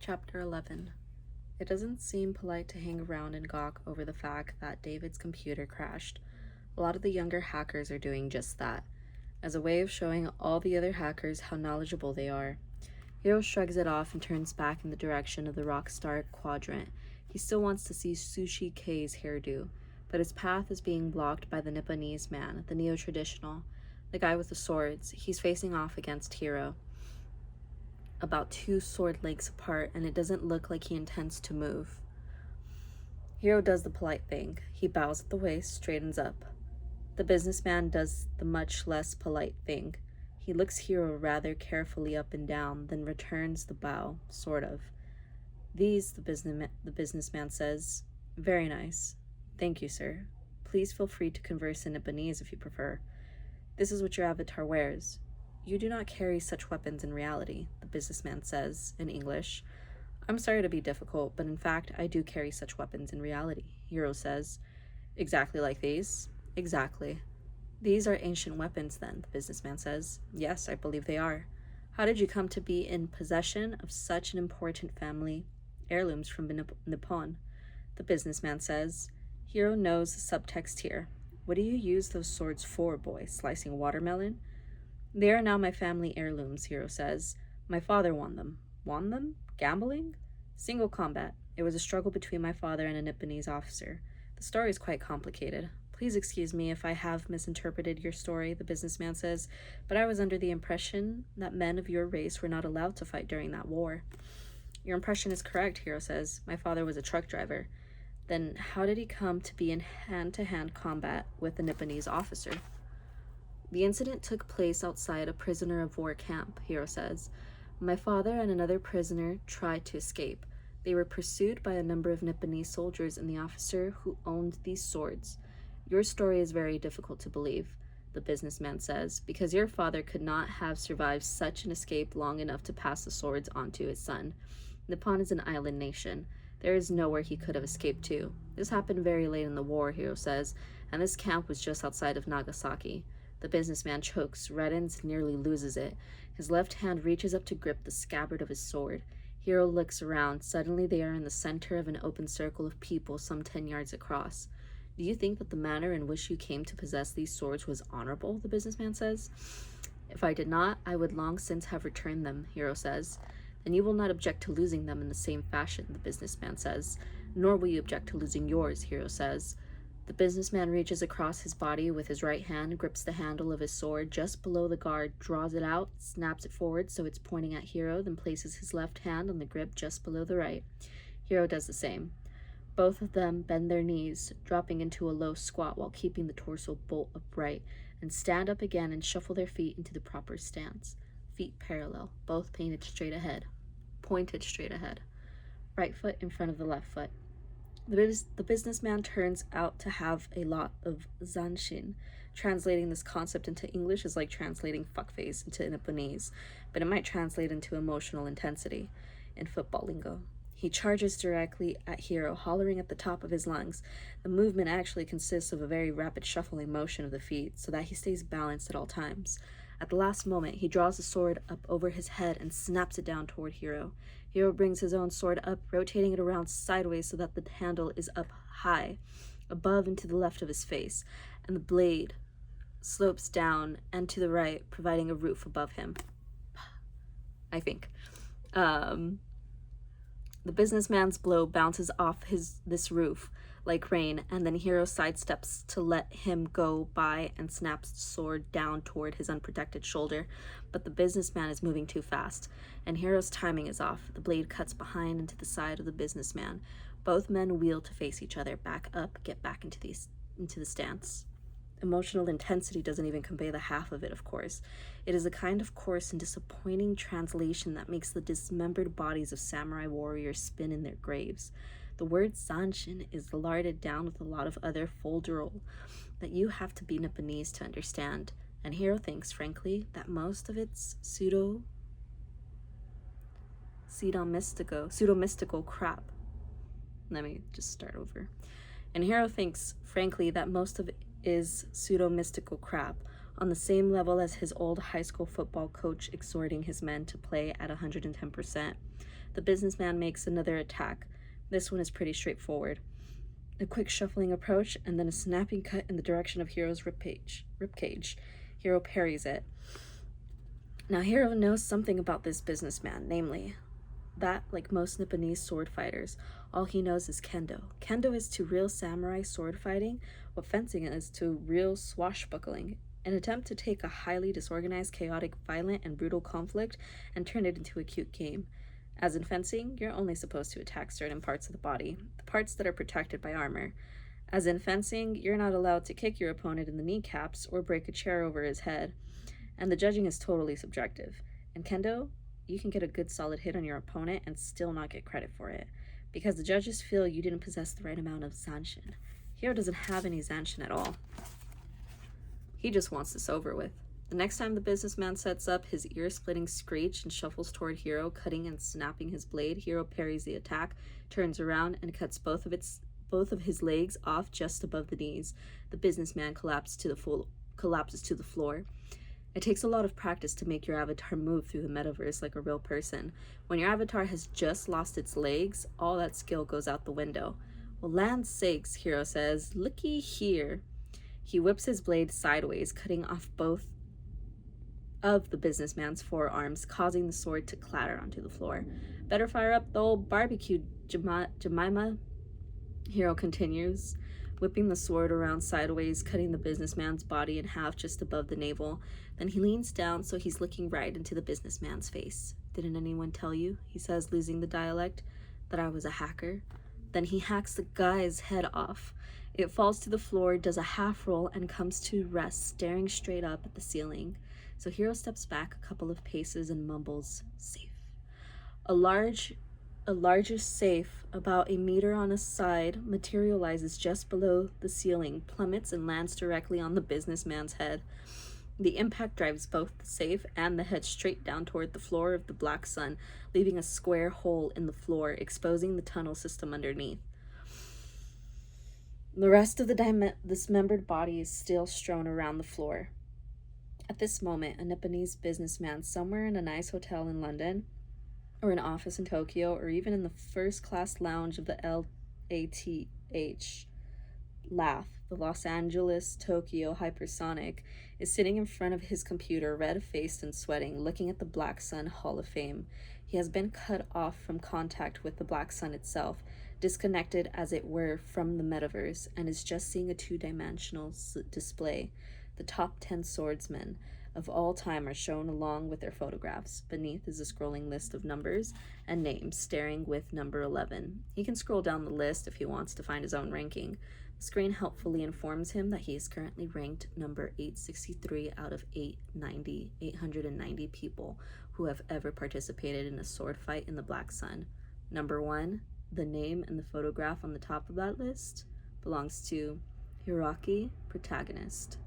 Chapter 11. It doesn't seem polite to hang around and gawk over the fact that David's computer crashed. A lot of the younger hackers are doing just that, as a way of showing all the other hackers how knowledgeable they are. Hiro shrugs it off and turns back in the direction of the Rockstar Quadrant. He still wants to see Sushi K's hairdo, but his path is being blocked by the Nipponese man, the neo-traditional, the guy with the swords. He's facing off against Hiro, about 2 sword lengths apart, and it doesn't look like he intends to move. Hiro does the polite thing. He bows at the waist, straightens up. The businessman does the much less polite thing. He looks Hiro rather carefully up and down, then returns the bow, sort of. These, the businessman says. Very nice. Thank you, sir. Please feel free to converse in Nipponese if you prefer. This is what your avatar wears. You do not carry such weapons in reality, the businessman says, in English. I'm sorry to be difficult, but in fact, I do carry such weapons in reality, Hiro says. Exactly like these? Exactly. These are ancient weapons, then, the businessman says. Yes, I believe they are. How did you come to be in possession of such an important family heirlooms from Nippon? The businessman says. Hiro knows the subtext here. What do you use those swords for, boy? Slicing watermelon? They are now my family heirlooms, Hiro says. My father won them. Won them? Gambling? Single combat. It was a struggle between my father and a Nipponese officer. The story is quite complicated. Please excuse me if I have misinterpreted your story, the businessman says, but I was under the impression that men of your race were not allowed to fight during that war. Your impression is correct, Hiro says. My father was a truck driver. Then how did he come to be in hand-to-hand combat with a Nipponese officer? The incident took place outside a prisoner of war camp, Hiro says. My father and another prisoner tried to escape. They were pursued by a number of Nipponese soldiers and the officer who owned these swords. Your story is very difficult to believe, the businessman says, because your father could not have survived such an escape long enough to pass the swords on to his son. Nippon is an island nation. There is nowhere he could have escaped to. This happened very late in the war, Hiro says, and this camp was just outside of Nagasaki. The businessman chokes, reddens, and nearly loses it. His left hand reaches up to grip the scabbard of his sword. Hiro looks around. Suddenly they are in the center of an open circle of people some 10 yards across. Do you think that the manner in which you came to possess these swords was honorable, the businessman says. If I did not, I would long since have returned them, Hiro says. Then you will not object to losing them in the same fashion, the businessman says. Nor will you object to losing yours, Hiro says. The businessman reaches across his body with his right hand, grips the handle of his sword just below the guard, draws it out, snaps it forward so it's pointing at Hiro, then places his left hand on the grip just below the right. Hiro does the same. Both of them bend their knees, dropping into a low squat while keeping the torso bolt upright, and stand up again and shuffle their feet into the proper stance. Feet parallel, both pointed straight ahead. Right foot in front of the left foot. The businessman turns out to have a lot of zanshin. Translating this concept into English is like translating fuckface into Nipponese, but it might translate into emotional intensity in football lingo. He charges directly at Hiro, hollering at the top of his lungs. The movement actually consists of a very rapid shuffling motion of the feet so that he stays balanced at all times. At the last moment, he draws the sword up over his head and snaps it down toward Hiro. Hiro brings his own sword up, rotating it around sideways so that the handle is up high, above and to the left of his face, and the blade slopes down and to the right, providing a roof above him. I think. The businessman's blow bounces off this roof like rain, and then Hiro sidesteps to let him go by and snaps the sword down toward his unprotected shoulder. But the businessman is moving too fast, and Hiro's timing is off. The blade cuts behind into the side of the businessman. Both men wheel to face each other, back up, get back into the stance. Emotional intensity doesn't even convey the half of it, of course. It is a kind of coarse and disappointing translation that makes the dismembered bodies of samurai warriors spin in their graves. The word zanshin is larded down with a lot of other folderol that you have to be Nipponese to understand, and Hiro thinks, frankly, that most of it's pseudo-mystical crap. Let me just start over. And Hiro thinks, frankly, that most of it is pseudo-mystical crap. on the same level as his old high school football coach exhorting his men to play at 110%. The businessman makes another attack. This one is pretty straightforward. A quick shuffling approach, and then a snapping cut in the direction of Hero's ribcage. Hero parries it. Now, Hero knows something about this businessman, namely that, like most Nipponese sword fighters, all he knows is kendo. Kendo is to real samurai sword fighting what fencing is to real swashbuckling. An attempt to take a highly disorganized, chaotic, violent, and brutal conflict and turn it into a cute game. As in fencing, you're only supposed to attack certain parts of the body, the parts that are protected by armor. As in fencing, you're not allowed to kick your opponent in the kneecaps or break a chair over his head. And the judging is totally subjective. In kendo, you can get a good solid hit on your opponent and still not get credit for it, because the judges feel you didn't possess the right amount of zanshin. Hero doesn't have any zanshin at all. He just wants this over with. The next time the businessman sets up his ear-splitting screech and shuffles toward Hero, cutting and snapping his blade, Hero parries the attack, turns around, and cuts both of his legs off just above the knees. The businessman collapses to the floor. It takes a lot of practice to make your avatar move through the metaverse like a real person. When your avatar has just lost its legs, all that skill goes out the window. Well, land's sakes, Hero says, looky here. He whips his blade sideways, cutting off both of the businessman's forearms, causing the sword to clatter onto the floor. Better fire up the old barbecue, Jemima, Hero continues, whipping the sword around sideways, cutting the businessman's body in half just above the navel. Then he leans down so he's looking right into the businessman's face. Didn't anyone tell you, he says, losing the dialect, that I was a hacker? Then he hacks the guy's head off. It falls to the floor, does a half roll, and comes to rest, staring straight up at the ceiling. So Hero steps back a couple of paces and mumbles, safe. A larger safe, about a meter on a side, materializes just below the ceiling, plummets, and lands directly on the businessman's head. The impact drives both the safe and the head straight down toward the floor of the Black Sun, leaving a square hole in the floor, exposing the tunnel system underneath. The rest of the dismembered body is still strewn around the floor. At this moment, a Nipponese businessman somewhere in a nice hotel in London, or an office in Tokyo, or even in the first-class lounge of the LATH, the Los Angeles Tokyo Hypersonic, is sitting in front of his computer, red-faced and sweating, looking at the Black Sun Hall of Fame. He has been cut off from contact with the Black Sun itself, disconnected as it were from the metaverse, and is just seeing a two-dimensional display. The top 10 swordsmen of all time are shown along with their photographs. Beneath is a scrolling list of numbers and names, starting with number 11. He can scroll down the list if he wants to find his own ranking. The screen helpfully informs him that he is currently ranked number 863 out of 890 people who have ever participated in a sword fight in the Black Sun. Number 1, the name and the photograph on the top of that list, belongs to Hiroki, protagonist.